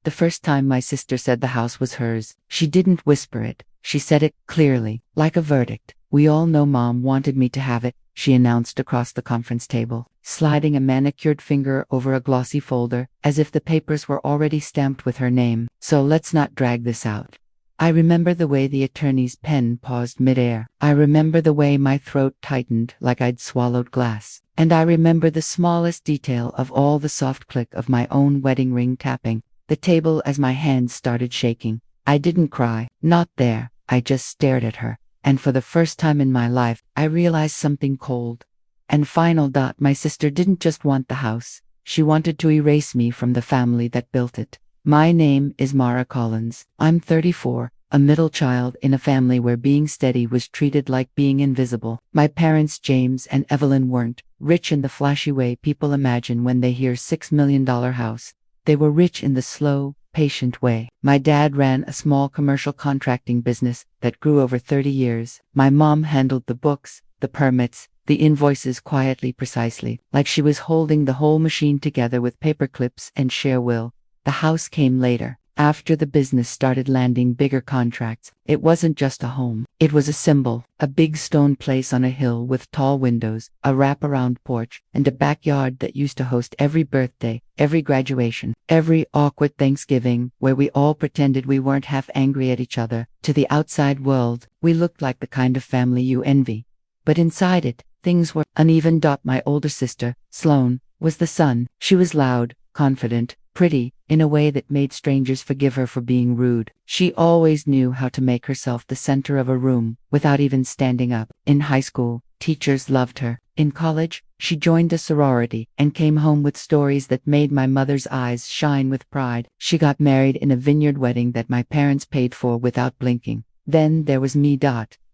The first time my sister said the house was hers, she didn't whisper it. She said it clearly, like a verdict. "We all know Mom wanted me to have it," she announced across the conference table, sliding a manicured finger over a glossy folder, as if the papers were already stamped with her name. "So let's not drag this out." I remember the way the attorney's pen paused midair. I remember the way my throat tightened like I'd swallowed glass. And I remember the smallest detail of all, the soft click of my own wedding ring tapping the table as my hands started shaking. I didn't cry, not there. I just stared at her. And for the first time in my life, I realized something cold. And final. My sister didn't just want the house. She wanted to erase me from the family that built it. My name is Mara Collins. I'm 34, a middle child in a family where being steady was treated like being invisible. My parents, James and Evelyn, weren't rich in the flashy way people imagine when they hear $6 million house. They were rich in the slow, patient way. My dad ran a small commercial contracting business that grew over 30 years. My mom handled the books, the permits, the invoices quietly, precisely, like she was holding the whole machine together with paper clips and sheer will. The house came later, after the business started landing bigger contracts. It wasn't just a home. It was a symbol, a big stone place on a hill with tall windows, a wraparound porch, and a backyard that used to host every birthday, every graduation, every awkward Thanksgiving, where we all pretended we weren't half angry at each other. To the outside world, we looked like the kind of family you envy. But inside it, things were uneven. My older sister, Sloane, was the sun. She was loud, confident, pretty, in a way that made strangers forgive her for being rude. She always knew how to make herself the center of a room, without even standing up. In high school, teachers loved her. In college, she joined a sorority and came home with stories that made my mother's eyes shine with pride. She got married in a vineyard wedding that my parents paid for without blinking. Then there was me.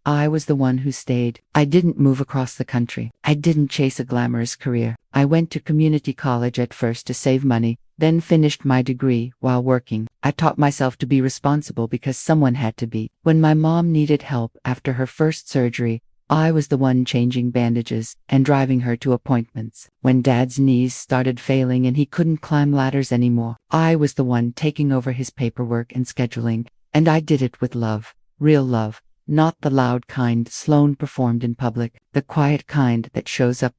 I was the one who stayed. I didn't move across the country. I didn't chase a glamorous career. I went to community college at first to save money, then finished my degree while working. I taught myself to be responsible because someone had to be. When my mom needed help after her first surgery, I was the one changing bandages and driving her to appointments. When Dad's knees started failing and he couldn't climb ladders anymore, I was the one taking over his paperwork and scheduling. And I did it with love. Real love. Not the loud kind Sloane performed in public, the quiet kind that shows up.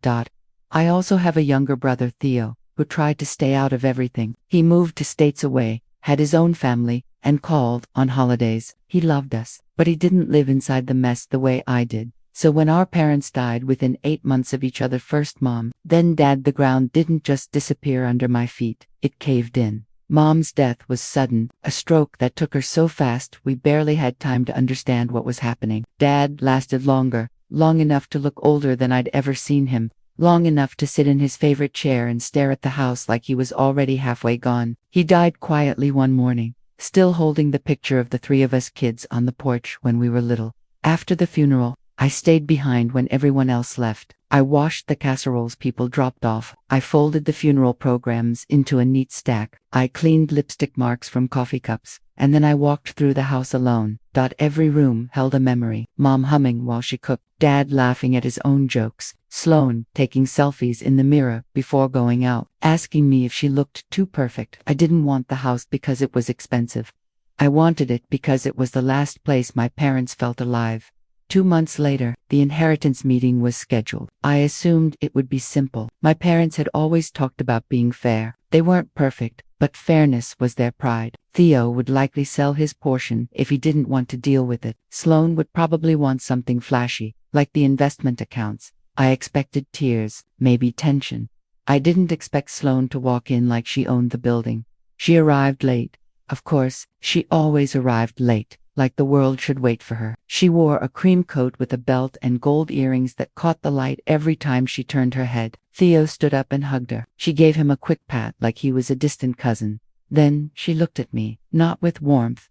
I also have a younger brother, Theo, who tried to stay out of everything. He moved to states away, had his own family, and called on holidays. He loved us, but he didn't live inside the mess the way I did. So when our parents died within 8 months of each other, first Mom, then Dad, the ground didn't just disappear under my feet, it caved in. Mom's death was sudden, a stroke that took her so fast we barely had time to understand what was happening. Dad lasted longer, long enough to look older than I'd ever seen him, long enough to sit in his favorite chair and stare at the house like he was already halfway gone. He died quietly one morning, still holding the picture of the 3 of us kids on the porch when we were little. After the funeral, I stayed behind when everyone else left. I washed the casseroles people dropped off. I folded the funeral programs into a neat stack. I cleaned lipstick marks from coffee cups. And then I walked through the house alone. Every room held a memory. Mom humming while she cooked. Dad laughing at his own jokes. Sloane taking selfies in the mirror before going out, asking me if she looked too perfect. I didn't want the house because it was expensive. I wanted it because it was the last place my parents felt alive. 2 months later, the inheritance meeting was scheduled. I assumed it would be simple. My parents had always talked about being fair. They weren't perfect, but fairness was their pride. Theo would likely sell his portion if he didn't want to deal with it. Sloane would probably want something flashy, like the investment accounts. I expected tears, maybe tension. I didn't expect Sloane to walk in like she owned the building. She arrived late. Of course, she always arrived late. Like the world should wait for her. She wore a cream coat with a belt and gold earrings that caught the light every time she turned her head. Theo stood up and hugged her. She gave him a quick pat like he was a distant cousin. Then she looked at me, not with warmth,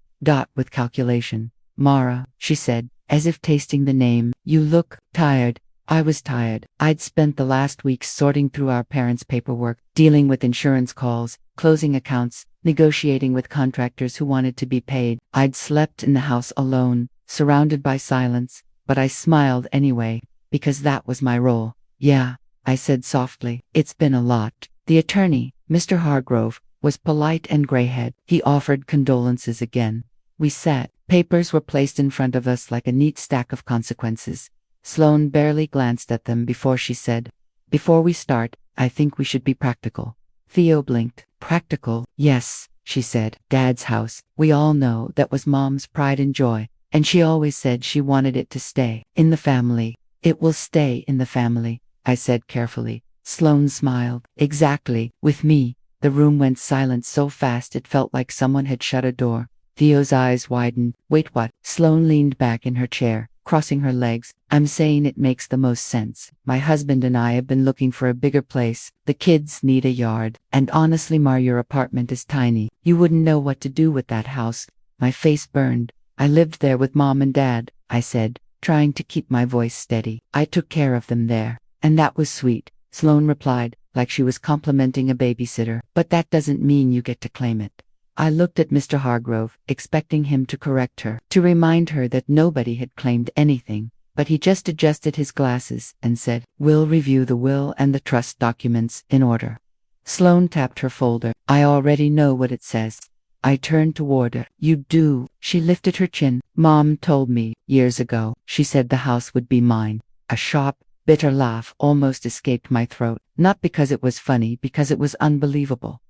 with calculation. "Mara," she said, as if tasting the name, "you look tired." I was tired. I'd spent the last weeks sorting through our parents' paperwork, dealing with insurance calls, closing accounts, negotiating with contractors who wanted to be paid. I'd slept in the house alone, surrounded by silence, but I smiled anyway, because that was my role. "Yeah," I said softly, "it's been a lot." The attorney, Mr. Hargrove, was polite and gray-headed. He offered condolences again. We sat. Papers were placed in front of us like a neat stack of consequences. Sloane barely glanced at them before she said, "Before we start, I think we should be practical." Theo blinked. "Practical? Yes," she said. "Dad's house. We all know that was Mom's pride and joy, and she always said she wanted it to stay in the family." "It will stay in the family," I said carefully. Sloane smiled. "Exactly. With me." The room went silent so fast it felt like someone had shut a door. Theo's eyes widened. "Wait, what?" Sloane leaned back in her chair, crossing her legs. "I'm saying it makes the most sense. My husband and I have been looking for a bigger place. The kids need a yard. And honestly, Mar, your apartment is tiny. You wouldn't know what to do with that house." My face burned. "I lived there with Mom and Dad," I said, trying to keep my voice steady. "I took care of them there. And that was sweet," Sloane replied, like she was complimenting a babysitter. "But that doesn't mean you get to claim it." I looked at Mr. Hargrove, expecting him to correct her, to remind her that nobody had claimed anything, but he just adjusted his glasses and said, "We'll review the will and the trust documents in order." Sloane tapped her folder. "I already know what it says." I turned toward her. "You do?" She lifted her chin. "Mom told me, years ago, she said the house would be mine." A sharp, bitter laugh almost escaped my throat, not because it was funny, because it was unbelievable.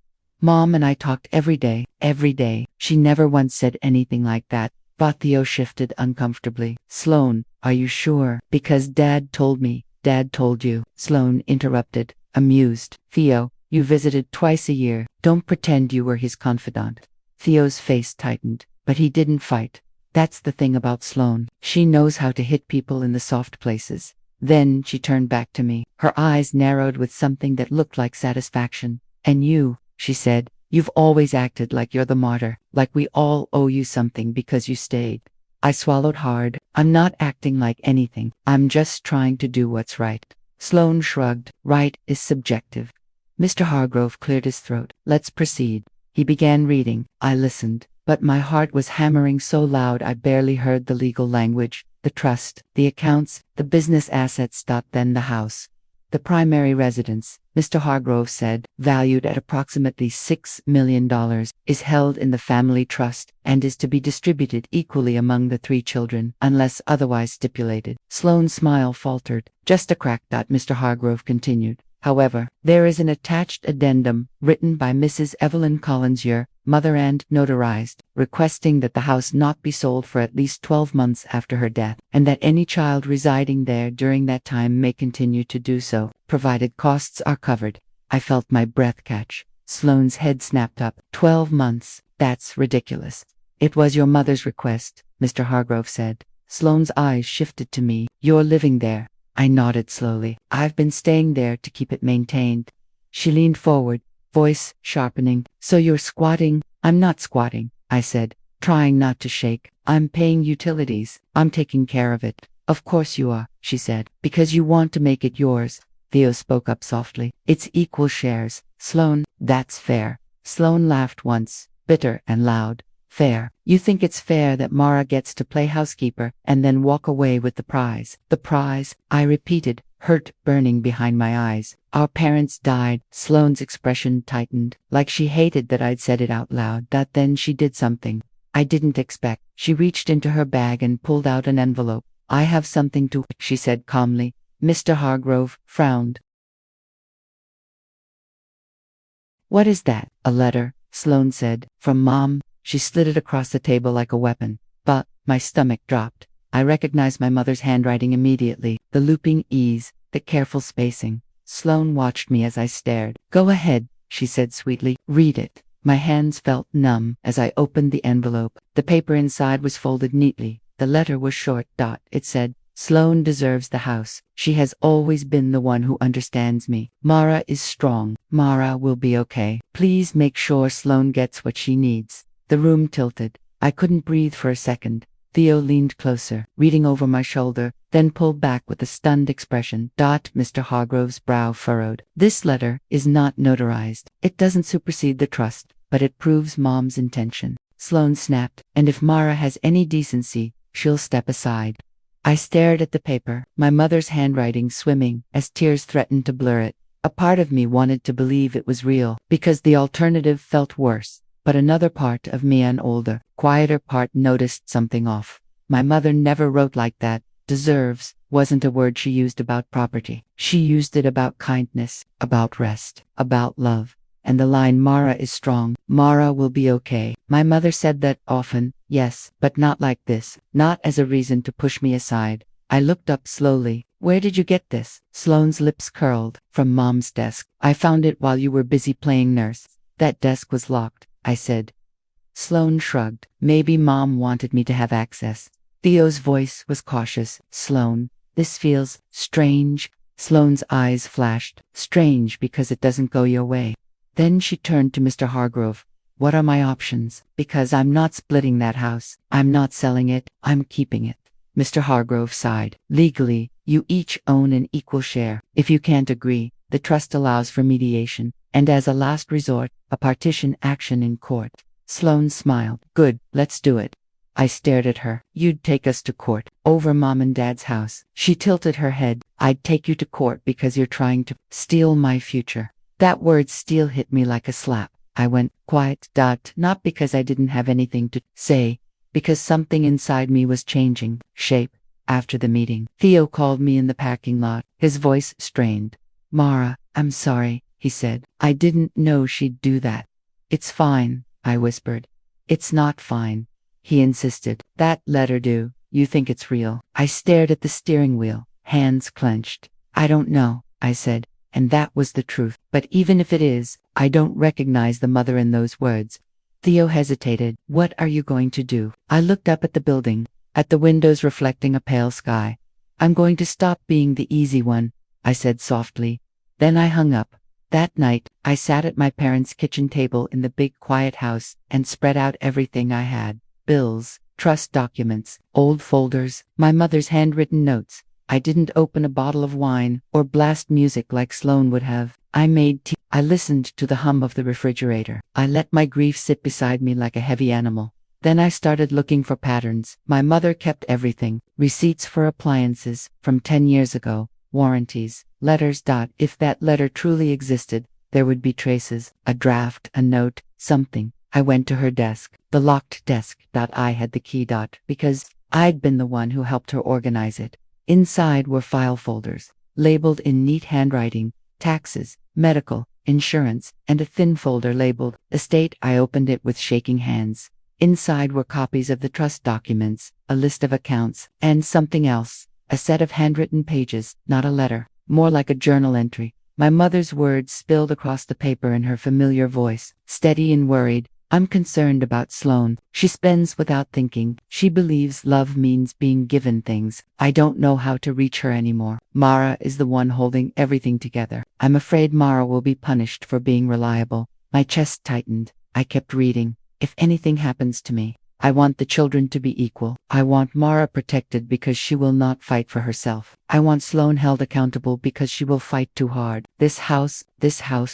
"Mom and I talked every day, every day. She never once said anything like that." Theo shifted uncomfortably. "Sloane, are you sure?" "Because Dad told me." "Dad told you," Sloane interrupted, amused. "Theo, you visited twice a year. Don't pretend you were his confidant." Theo's face tightened, but he didn't fight. That's the thing about Sloane. She knows how to hit people in the soft places. Then she turned back to me. Her eyes narrowed with something that looked like satisfaction. "And you," she said, "you've always acted like you're the martyr, like we all owe you something because you stayed." I swallowed hard. "I'm not acting like anything. I'm just trying to do what's right." Sloane shrugged. "Right is subjective." Mr. Hargrove cleared his throat. "Let's proceed." He began reading. I listened, but my heart was hammering so loud I barely heard the legal language. The trust, the accounts, the business assets. Then the house. "The primary residence," Mr. Hargrove said, "valued at approximately $6 million, is held in the family trust and is to be distributed equally among the 3 children, unless otherwise stipulated." Sloane's smile faltered. "Just a crack." Mr. Hargrove continued. "However, there is an attached addendum written by Mrs. Evelyn Collinsyer, mother, and notarized, requesting that the house not be sold for at least 12 months after her death, and that any child residing there during that time may continue to do so, provided costs are covered." I felt my breath catch. Sloane's head snapped up. 12 months. That's ridiculous. "It was your mother's request," Mr. Hargrove said. Sloane's eyes shifted to me. "You're living there?" I nodded slowly. "I've been staying there to keep it maintained." She leaned forward, voice sharpening. "So you're squatting?" "I'm not squatting," I said, trying not to shake. "I'm paying utilities. I'm taking care of it." "Of course you are," she said, "because you want to make it yours." Theo spoke up softly. "It's equal shares, Sloane." "That's fair." Sloane laughed once, bitter and loud. "Fair. You think it's fair that Mara gets to play housekeeper and then walk away with the prize." "The prize," I repeated, hurt burning behind my eyes. "Our parents died." Sloane's expression tightened, like she hated that I'd said it out loud. Then she did something I didn't expect. She reached into her bag and pulled out an envelope. "I have something to," she said calmly. Mr. Hargrove frowned. "What is that?" "A letter," Sloane said. "From Mom." She slid it across the table like a weapon. But my stomach dropped. I recognized my mother's handwriting immediately. The looping ease, the careful spacing. Sloane watched me as I stared. "Go ahead," she said sweetly. "Read it." My hands felt numb as I opened the envelope. The paper inside was folded neatly. The letter was short. It said, "Sloane deserves the house. She has always been the one who understands me. Mara is strong. Mara will be okay. Please make sure Sloane gets what she needs." The room tilted. I couldn't breathe for a second. Theo leaned closer, reading over my shoulder, then pulled back with a stunned expression. Mr. Hargrove's brow furrowed. "This letter is not notarized. It doesn't supersede the trust, but it proves Mom's intention." Sloane snapped. "And if Mara has any decency, she'll step aside." I stared at the paper, my mother's handwriting swimming as tears threatened to blur it. A part of me wanted to believe it was real, because the alternative felt worse. But another part of me, an older, quieter part, noticed something off. My mother never wrote like that. Deserves wasn't a word she used about property. She used it about kindness, about rest, about love. And the line, Mara is strong, Mara will be okay. My mother said that often, yes, but not like this, not as a reason to push me aside. I looked up slowly. Where did you get this? Sloane's lips curled. From Mom's desk. I found it while you were busy playing nurse. That desk was locked, I said. Sloane shrugged. Maybe Mom wanted me to have access. Theo's voice was cautious. Sloane, this feels strange. Sloane's eyes flashed. Strange because it doesn't go your way. Then she turned to Mr. Hargrove. What are my options? Because I'm not splitting that house. I'm not selling it. I'm keeping it. Mr. Hargrove sighed. Legally, you each own an equal share. If you can't agree, the trust allows for mediation, and as a last resort, a partition action in court. Sloane smiled. Good, let's do it. I stared at her. You'd take us to court, over Mom and Dad's house. She tilted her head. I'd take you to court because you're trying to steal my future. That word steal hit me like a slap. I went quiet. Not because I didn't have anything to say, because something inside me was changing shape. After the meeting, Theo called me in the parking lot, his voice strained. Mara, I'm sorry, he said. I didn't know she'd do that. It's fine, I whispered. It's not fine, he insisted. That let her do. You think it's real? I stared at the steering wheel, hands clenched. I don't know, I said, and that was the truth. But even if it is, I don't recognize the mother in those words. Theo hesitated. What are you going to do? I looked up at the building, at the windows reflecting a pale sky. I'm going to stop being the easy one, I said softly. Then I hung up. That night, I sat at my parents' kitchen table in the big quiet house and spread out everything I had. Bills, trust documents, old folders, my mother's handwritten notes. I didn't open a bottle of wine or blast music like Sloane would have. I made tea. I listened to the hum of the refrigerator. I let my grief sit beside me like a heavy animal. Then I started looking for patterns. My mother kept everything. Receipts for appliances from 10 years ago. Warranties. Letters. If that letter truly existed, there would be traces. A draft, a note, something. I went to her desk. The locked desk. I had the key. Because I'd been the one who helped her organize it. Inside were file folders, labeled in neat handwriting. Taxes, medical, insurance, and a thin folder labeled estate. I opened it with shaking hands. Inside were copies of the trust documents, a list of accounts, and something else, a set of handwritten pages, not a letter, more like a journal entry. My mother's words spilled across the paper in her familiar voice, steady and worried. I'm concerned about Sloane. She spends without thinking. She believes love means being given things. I don't know how to reach her anymore. Mara is the one holding everything together. I'm afraid Mara will be punished for being reliable. My chest tightened. I kept reading. If anything happens to me, I want the children to be equal. I want Mara protected because she will not fight for herself. I want Sloane held accountable because she will fight too hard. This house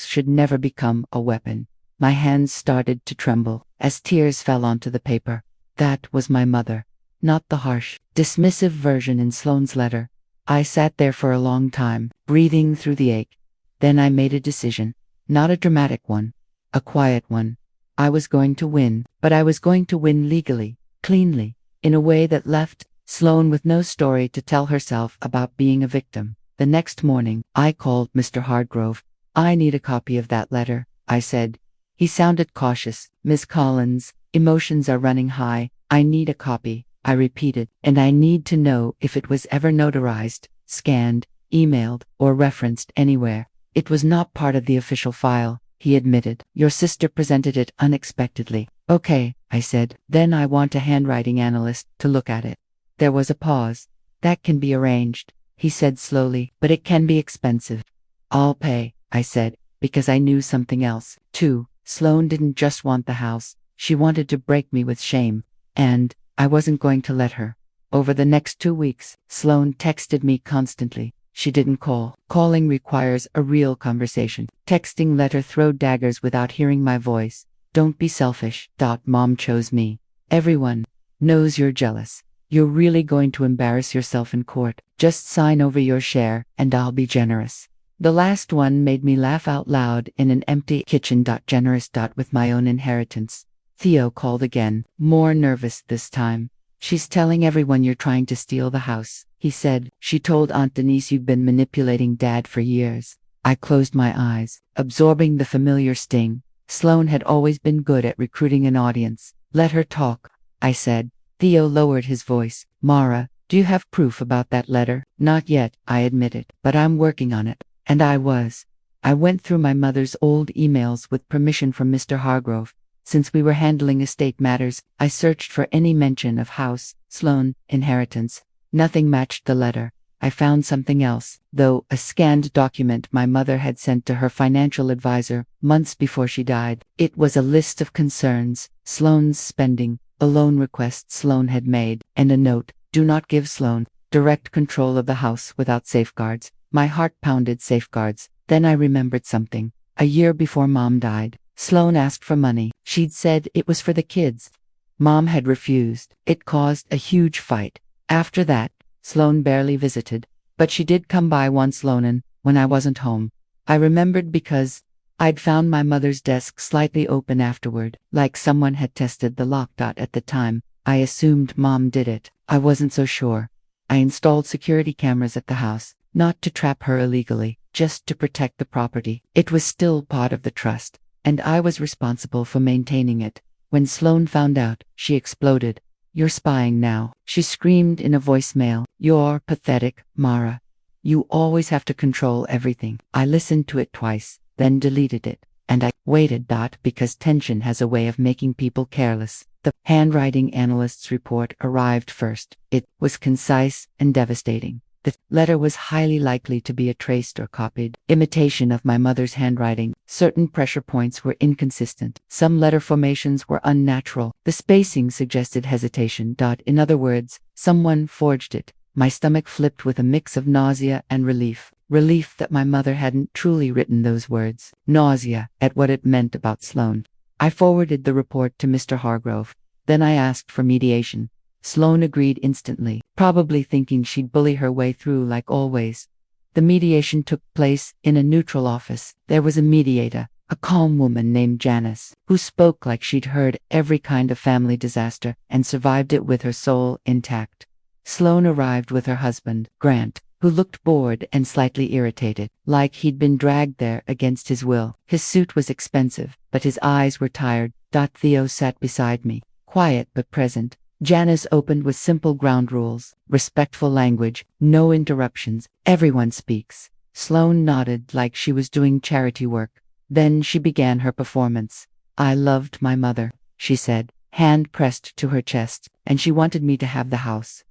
should never become a weapon. My hands started to tremble as tears fell onto the paper. That was my mother, not the harsh, dismissive version in Sloane's letter. I sat there for a long time, breathing through the ache. Then I made a decision, not a dramatic one, a quiet one. I was going to win, but I was going to win legally, cleanly, in a way that left Sloane with no story to tell herself about being a victim. The next morning, I called Mr. Hargrove. I need a copy of that letter, I said. He sounded cautious. Miss Collins, emotions are running high. I need a copy, I repeated, and I need to know if it was ever notarized, scanned, emailed, or referenced anywhere. It was not part of the official file, he admitted. Your sister presented it unexpectedly. Okay, I said. Then I want a handwriting analyst to look at it. There was a pause. That can be arranged, he said slowly, but it can be expensive. I'll pay, I said, because I knew something else, too. Sloane didn't just want the house, she wanted to break me with shame, and I wasn't going to let her. Over the next 2 weeks, Sloane texted me constantly. She didn't call. Calling requires a real conversation. Texting let her throw daggers without hearing my voice. Don't be selfish. Mom chose me. Everyone knows you're jealous. You're really going to embarrass yourself in court. Just sign over your share, and I'll be generous. The last one made me laugh out loud in an empty kitchen. Generous. With my own inheritance. Theo called again, more nervous this time. She's telling everyone you're trying to steal the house, he said. She told Aunt Denise you've been manipulating Dad for years. I closed my eyes, absorbing the familiar sting. Sloane had always been good at recruiting an audience. Let her talk, I said. Theo lowered his voice. Mara, do you have proof about that letter? Not yet, I admitted, but I'm working on it. And I went through my mother's old emails with permission from Mr. Hargrove. Since we were handling estate matters, I searched for any mention of house, Sloane, inheritance. Nothing matched the letter. I found something else, though, a scanned document my mother had sent to her financial advisor months before she died. It was a list of concerns, Sloane's spending, a loan request Sloane had made, and a note, do not give Sloane direct control of the house without safeguards. My heart pounded. Safeguards. Then I remembered something. A year before Mom died, Sloane asked for money. She'd said it was for the kids. Mom had refused. It caused a huge fight. After that, Sloane barely visited, but she did come by once when I wasn't home. I remembered because I'd found my mother's desk slightly open afterward, like someone had tested the lock. At the time, I assumed Mom did it. I wasn't so sure. I installed security cameras at the house, not to trap her illegally, just to protect the property. It was still part of the trust, and I was responsible for maintaining it. When Sloane found out, she exploded. You're spying now, she screamed in a voicemail. You're pathetic, Mara. You always have to control everything. I listened to it twice, then deleted it, and I waited. Because tension has a way of making people careless. The handwriting analyst's report arrived first. It was concise and devastating. The letter was highly likely to be a traced or copied imitation of my mother's handwriting. Certain pressure points were inconsistent. Some letter formations were unnatural. The spacing suggested hesitation. In other words, someone forged it. My stomach flipped with a mix of nausea and relief. Relief that my mother hadn't truly written those words. Nausea at what it meant about Sloane. I forwarded the report to Mr. Hargrove. Then I asked for mediation. Sloane agreed instantly, probably thinking she'd bully her way through like always. The mediation took place in a neutral office. There was a mediator, a calm woman named Janice, who spoke like she'd heard every kind of family disaster and survived it with her soul intact. Sloane arrived with her husband, Grant, who looked bored and slightly irritated, like he'd been dragged there against his will. His suit was expensive, but his eyes were tired. Theo sat beside me, quiet but present. Janice opened with simple ground rules, respectful language, no interruptions, everyone speaks. Sloane nodded like she was doing charity work. Then she began her performance. I loved my mother, she said, hand pressed to her chest, and she wanted me to have the house.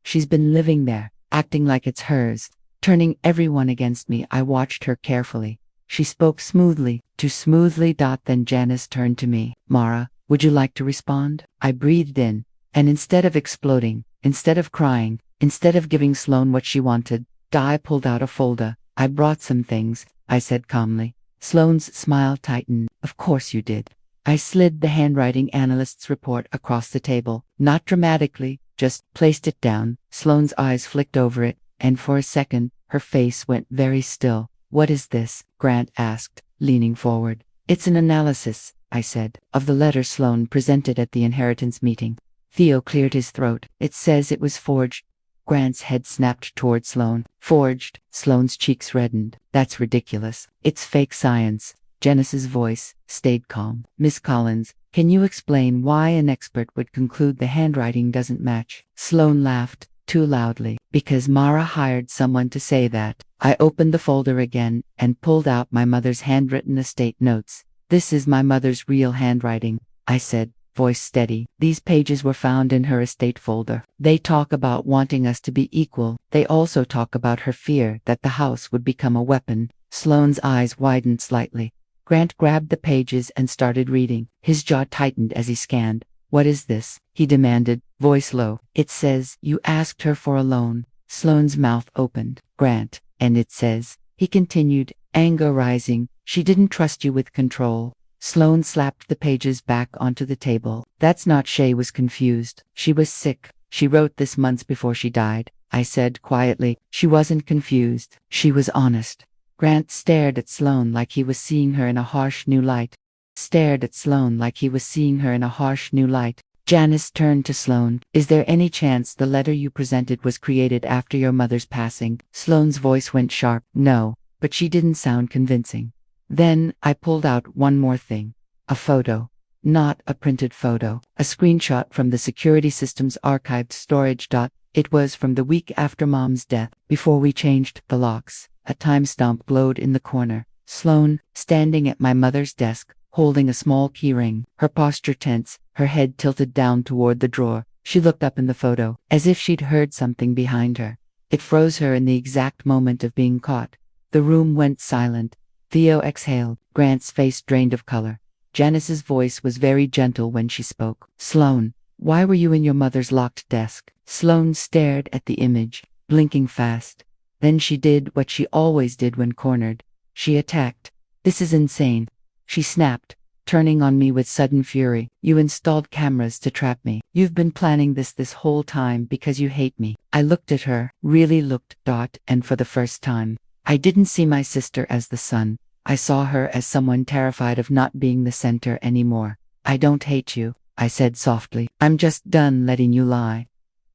She's been living there, acting like it's hers, turning everyone against me. I watched her carefully. She spoke smoothly, too smoothly. Then Janice turned to me. Mara, would you like to respond? I breathed in, and instead of exploding, instead of crying, instead of giving Sloane what she wanted, I pulled out a folder. I brought some things, I said calmly. Sloane's smile tightened. Of course you did. I slid the handwriting analyst's report across the table, not dramatically, just placed it down. Sloane's eyes flicked over it, and for a second, her face went very still. What is this? Grant asked, leaning forward. It's an analysis, I said, of the letter Sloane presented at the inheritance meeting. Theo cleared his throat. It says it was forged. Grant's head snapped toward Sloane. Forged? Sloane's cheeks reddened. That's ridiculous. It's fake science. Janice's voice stayed calm. Miss Collins, can you explain why an expert would conclude the handwriting doesn't match? Sloane laughed, too loudly. Because Mara hired someone to say that. I opened the folder again and pulled out my mother's handwritten estate notes. This is my mother's real handwriting, I said, voice steady. These pages were found in her estate folder. They talk about wanting us to be equal. They also talk about her fear that the house would become a weapon. Sloane's eyes widened slightly. Grant grabbed the pages and started reading. His jaw tightened as he scanned. What is this? He demanded, voice low. It says, you asked her for a loan. Sloane's mouth opened. Grant, and it says, he continued, anger rising, she didn't trust you with control. Sloane slapped the pages back onto the table. That's not. Shay was confused. She was sick. She wrote this months before she died. I said quietly. She wasn't confused. She was honest. Grant stared at Sloane like he was seeing her in a harsh new light. Janice turned to Sloane. Is there any chance the letter you presented was created after your mother's passing? Sloane's voice went sharp. No, but she didn't sound convincing. Then I pulled out one more thing. A photo. Not a printed photo. A screenshot from the security system's archived storage. It was from the week after Mom's death, before we changed the locks. A timestamp glowed in the corner. Sloane, standing at my mother's desk, holding a small keyring, her posture tense, her head tilted down toward the drawer. She looked up in the photo, as if she'd heard something behind her. It froze her in the exact moment of being caught. The room went silent. Theo exhaled. Grant's face drained of color. Janice's voice was very gentle when she spoke. Sloane, why were you in your mother's locked desk? Sloane stared at the image, blinking fast. Then she did what she always did when cornered. She attacked. This is insane. She snapped, turning on me with sudden fury. You installed cameras to trap me. You've been planning this whole time because you hate me. I looked at her, really looked, and for the first time, I didn't see my sister as the sun. I saw her as someone terrified of not being the center anymore. I don't hate you, I said softly. I'm just done letting you lie.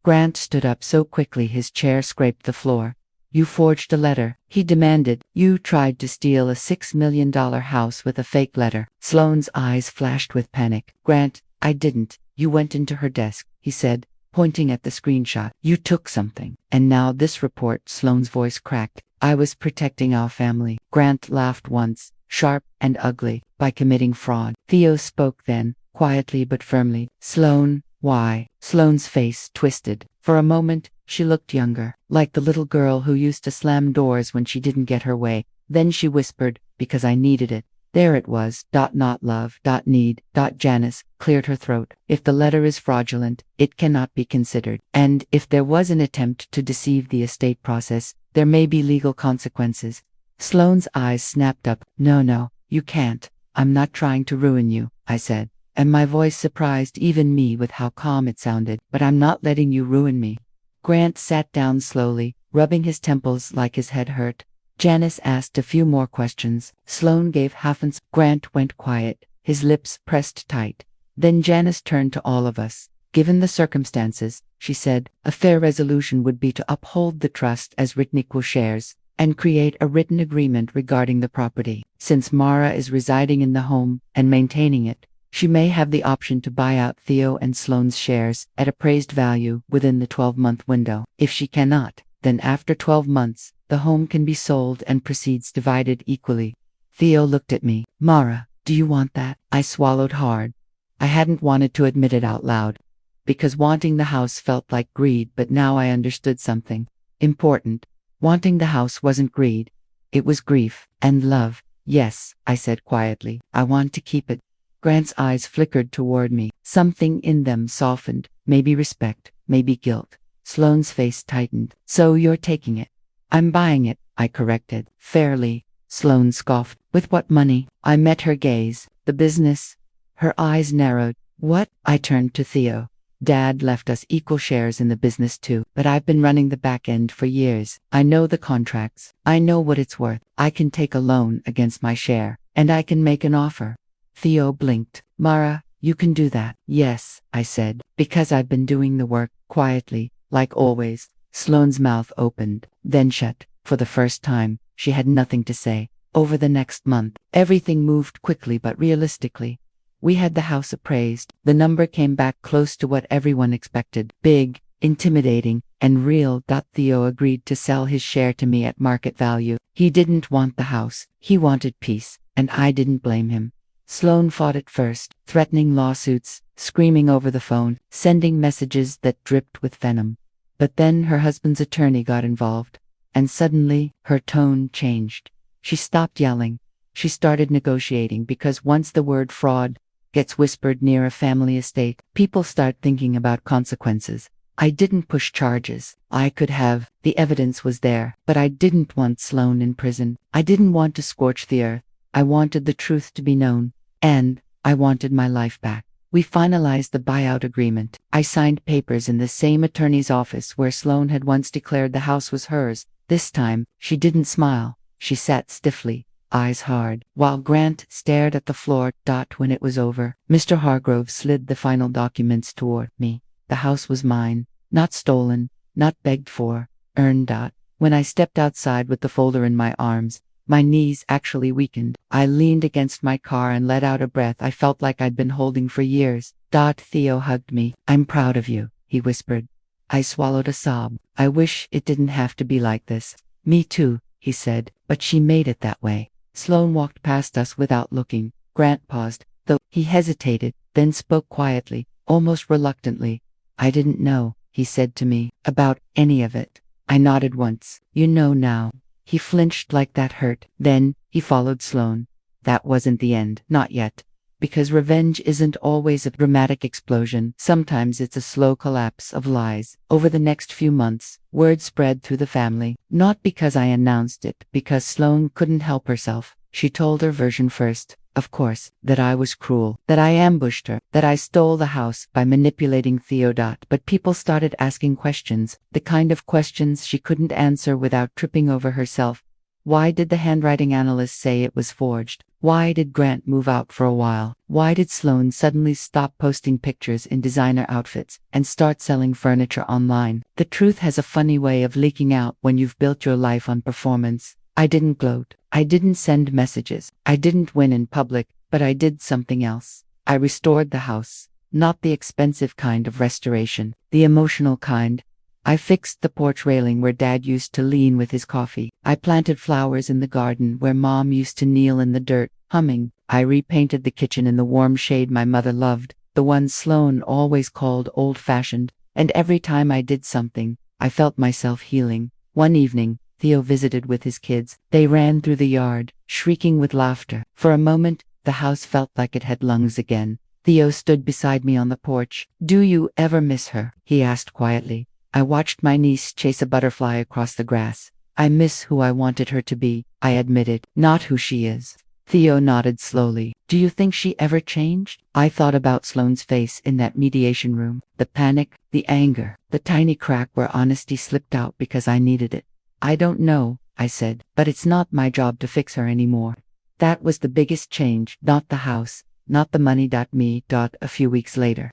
Grant stood up so quickly his chair scraped the floor. You forged a letter, he demanded. You tried to steal a $6 million house with a fake letter. Sloane's eyes flashed with panic. Grant, I didn't. You went into her desk, he said, pointing at the screenshot. You took something. And now this report, Sloane's voice cracked. I was protecting our family. Grant laughed once, sharp and ugly, by committing fraud. Theo spoke then, quietly but firmly. Sloane, why? Sloane's face twisted. For a moment, she looked younger, like the little girl who used to slam doors when she didn't get her way. Then she whispered, because I needed it. There it was, not love, need, Janice cleared her throat. If the letter is fraudulent, it cannot be considered. And if there was an attempt to deceive the estate process, there may be legal consequences. Sloane's eyes snapped up. No, you can't. I'm not trying to ruin you, I said. And my voice surprised even me with how calm it sounded. But I'm not letting you ruin me. Grant sat down slowly, rubbing his temples like his head hurt. Janice asked a few more questions. Sloane gave half-answers. Grant went quiet, his lips pressed tight. Then Janice turned to all of us. Given the circumstances, she said, a fair resolution would be to uphold the trust as written equal shares, and create a written agreement regarding the property. Since Mara is residing in the home and maintaining it, she may have the option to buy out Theo and Sloane's shares at appraised value within the 12-month window. If she cannot, then after 12 months, the home can be sold and proceeds divided equally. Theo looked at me. Mara, do you want that? I swallowed hard. I hadn't wanted to admit it out loud, because wanting the house felt like greed, but now I understood something important. Wanting the house wasn't greed. It was grief and love. Yes, I said quietly. I want to keep it. Grant's eyes flickered toward me. Something in them softened. Maybe respect, maybe guilt. Sloane's face tightened. So you're taking it? I'm buying it, I corrected. Fairly. Sloane scoffed. With what money? I met her gaze. The business. Her eyes narrowed. What? I turned to Theo. Dad left us equal shares in the business too, but I've been running the back end for years. I know the contracts. I know what it's worth. I can take a loan against my share, and I can make an offer. Theo blinked. Mara, you can do that. Yes, I said, because I've been doing the work, quietly, like always. Sloane's mouth opened, then shut. For the first time, she had nothing to say. Over the next month, everything moved quickly but realistically. We had the house appraised. The number came back close to what everyone expected. Big, intimidating, and real. Theo agreed to sell his share to me at market value. He didn't want the house. He wanted peace, and I didn't blame him. Sloane fought at first, threatening lawsuits, screaming over the phone, sending messages that dripped with venom. But then her husband's attorney got involved, and suddenly her tone changed. She stopped yelling. She started negotiating, because once the word fraud gets whispered near a family estate, people start thinking about consequences. I didn't push charges. I could have. The evidence was there. But I didn't want Sloane in prison. I didn't want to scorch the earth. I wanted the truth to be known. And I wanted my life back. We finalized the buyout agreement. I signed papers in the same attorney's office where Sloane had once declared the house was hers. This time, she didn't smile. She sat stiffly, eyes hard, while Grant stared at the floor. When it was over, Mr. Hargrove slid the final documents toward me. The house was mine, not stolen, not begged for, earned. When I stepped outside with the folder in my arms, my knees actually weakened. I leaned against my car and let out a breath I felt like I'd been holding for years. Theo hugged me. "I'm proud of you," he whispered. I swallowed a sob. "I wish it didn't have to be like this." "Me too," he said, "but she made it that way." Sloane walked past us without looking. Grant paused, though he hesitated, then spoke quietly, almost reluctantly. "I didn't know," he said to me, "about any of it." I nodded once. "You know now." He flinched like that hurt. Then he followed Sloane. "That wasn't the end, not yet. Because revenge isn't always a dramatic explosion. Sometimes it's a slow collapse of lies." Over the next few months, word spread through the family. Not because I announced it, because Sloane couldn't help herself. She told her version first, of course, that I was cruel, that I ambushed her, that I stole the house by manipulating Theo. But people started asking questions, the kind of questions she couldn't answer without tripping over herself. Why did the handwriting analyst say it was forged? Why did Grant move out for a while? Why did Sloane suddenly stop posting pictures in designer outfits and start selling furniture online? The truth has a funny way of leaking out when you've built your life on performance. I didn't gloat. I didn't send messages. I didn't win in public, but I did something else. I restored the house. Not the expensive kind of restoration, the emotional kind. I fixed the porch railing where Dad used to lean with his coffee. I planted flowers in the garden where Mom used to kneel in the dirt, humming. I repainted the kitchen in the warm shade my mother loved, the one Sloane always called old-fashioned. And every time I did something, I felt myself healing. One evening, Theo visited with his kids. They ran through the yard, shrieking with laughter. For a moment, the house felt like it had lungs again. Theo stood beside me on the porch. "Do you ever miss her?" he asked quietly. I watched my niece chase a butterfly across the grass. "I miss who I wanted her to be," I admitted, "not who she is." Theo nodded slowly. "Do you think she ever changed?" I thought about Sloane's face in that mediation room, the panic, the anger, the tiny crack where honesty slipped out because I needed it. "I don't know," I said, "but it's not my job to fix her anymore." That was the biggest change, not the house, not the money. A few weeks later,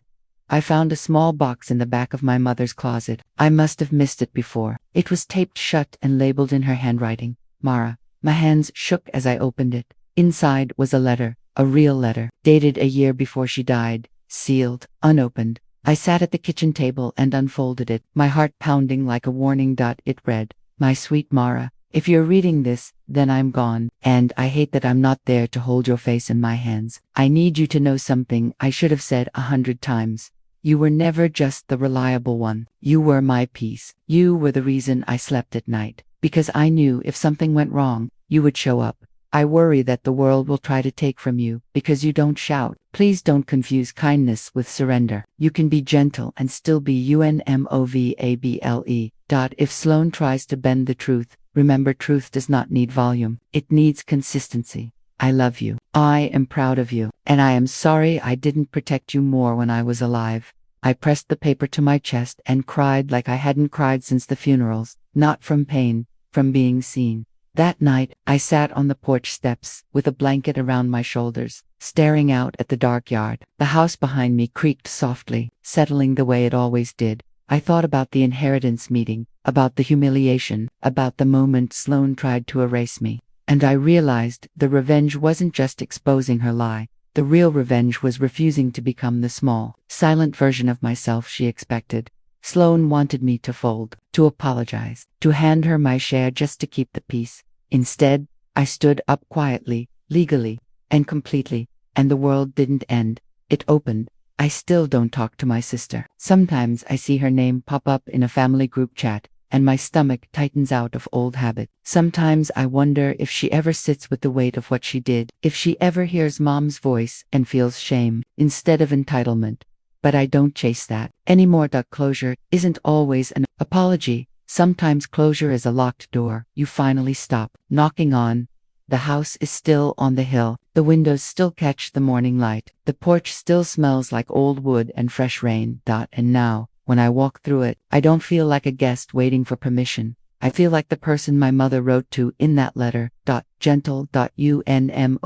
I found a small box in the back of my mother's closet. I must have missed it before. It was taped shut and labeled in her handwriting, "Mara." My hands shook as I opened it. Inside was a letter, a real letter, dated a year before she died, sealed, unopened. I sat at the kitchen table and unfolded it, my heart pounding like a warning. It read, "My sweet Mara, if you're reading this, then I'm gone, and I hate that I'm not there to hold your face in my hands. I need you to know something I should have said 100 times. You were never just the reliable one. You were my peace. You were the reason I slept at night, because I knew if something went wrong, you would show up. I worry that the world will try to take from you because you don't shout. Please don't confuse kindness with surrender. You can be gentle and still be unmovable. If Sloane tries to bend the truth, remember truth does not need volume. It needs consistency. I love you. I am proud of you. And I am sorry I didn't protect you more when I was alive." I pressed the paper to my chest and cried like I hadn't cried since the funerals, not from pain, from being seen. That night, I sat on the porch steps, with a blanket around my shoulders, staring out at the dark yard. The house behind me creaked softly, settling the way it always did. I thought about the inheritance meeting, about the humiliation, about the moment Sloane tried to erase me. And I realized the revenge wasn't just exposing her lie. The real revenge was refusing to become the small, silent version of myself she expected. Sloane wanted me to fold, to apologize, to hand her my share just to keep the peace. Instead, I stood up quietly, legally, and completely, and the world didn't end. It opened. I still don't talk to my sister. Sometimes I see her name pop up in a family group chat, and my stomach tightens out of old habit. Sometimes I wonder if she ever sits with the weight of what she did, if she ever hears Mom's voice and feels shame instead of entitlement. But I don't chase that anymore. Closure isn't always an apology. Sometimes closure is a locked door you finally stop knocking on. The house is still on the hill. The windows still catch the morning light. The porch still smells like old wood and fresh rain. And now, when I walk through it, I don't feel like a guest waiting for permission. I feel like the person my mother wrote to in that letter. Gentle. Unmovable.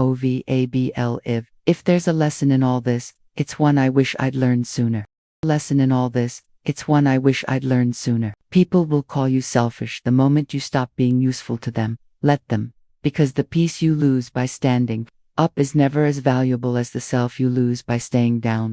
If there's a lesson in all this, it's one I wish I'd learned sooner. Lesson in all this, it's one I wish I'd learned sooner. People will call you selfish the moment you stop being useful to them. Let them. Because the peace you lose by standing up is never as valuable as the self you lose by staying down.